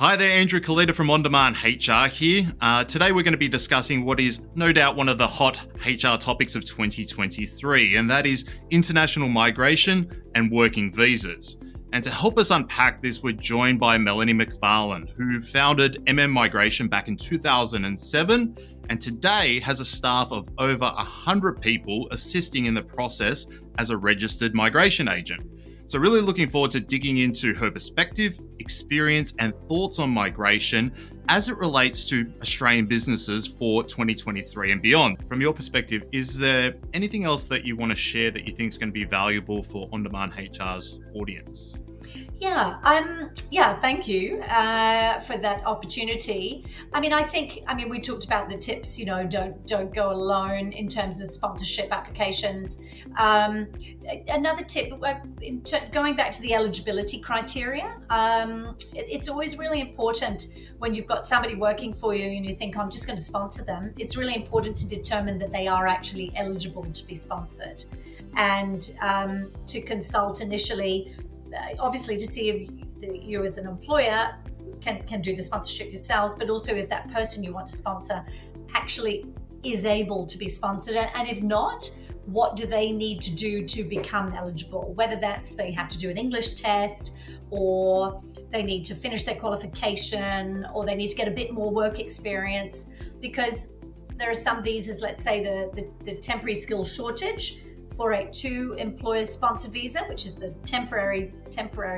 Hi there, Andrew Kalita from On Demand HR here. Today we're going to be discussing what is no doubt one of the hot HR topics of 2023, and that is international migration and working visas. And to help us unpack this, we're joined by Melanie Macfarlane, who founded Migration back in 2007, and today has a staff of over 100 people assisting in the process as a registered migration agent. So really looking forward to digging into her perspective, experience, and thoughts on migration as it relates to Australian businesses for 2023 and beyond. From your perspective, is there anything else that you want to share that you think is going to be valuable for On Demand HR's audience? Thank you for that opportunity. We talked about the tips, don't go alone in terms of sponsorship applications. Another tip, going back to the eligibility criteria, it's always really important when you've got somebody working for you and you think, I'm just going to sponsor them. It's really important to determine that they are actually eligible to be sponsored and to consult initially, obviously to see if you as an employer can do the sponsorship yourselves, but also if that person you want to sponsor actually is able to be sponsored. And if not, what do they need to do to become eligible? Whether that's they have to do an English test, or they need to finish their qualification, or they need to get a bit more work experience, because there are some visas, let's say the temporary skill shortage for a 2-employer sponsored visa, which is the temporary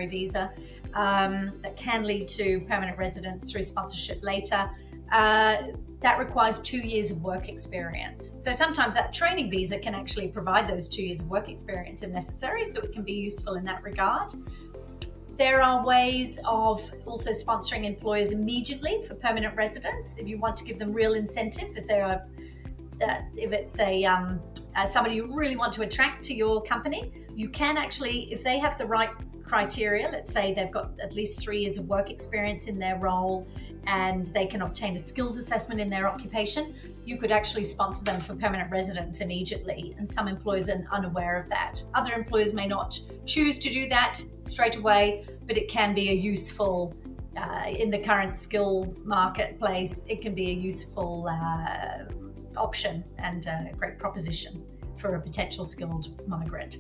visa that can lead to permanent residence through sponsorship later. That requires 2 years of work experience. So sometimes that training visa can actually provide those 2 years of work experience if necessary, so it can be useful in that regard. There are ways of also sponsoring employers immediately for permanent residence if you want to give them real incentive. If it's somebody you really want to attract to your company, you can actually, if they have the right criteria, let's say they've got at least 3 years of work experience in their role and they can obtain a skills assessment in their occupation, you could actually sponsor them for permanent residence immediately. And some employers are unaware of that. Other employers may not choose to do that straight away, but it can be a useful, in the current skills marketplace, it can be a useful option and a great proposition for a potential skilled migrant.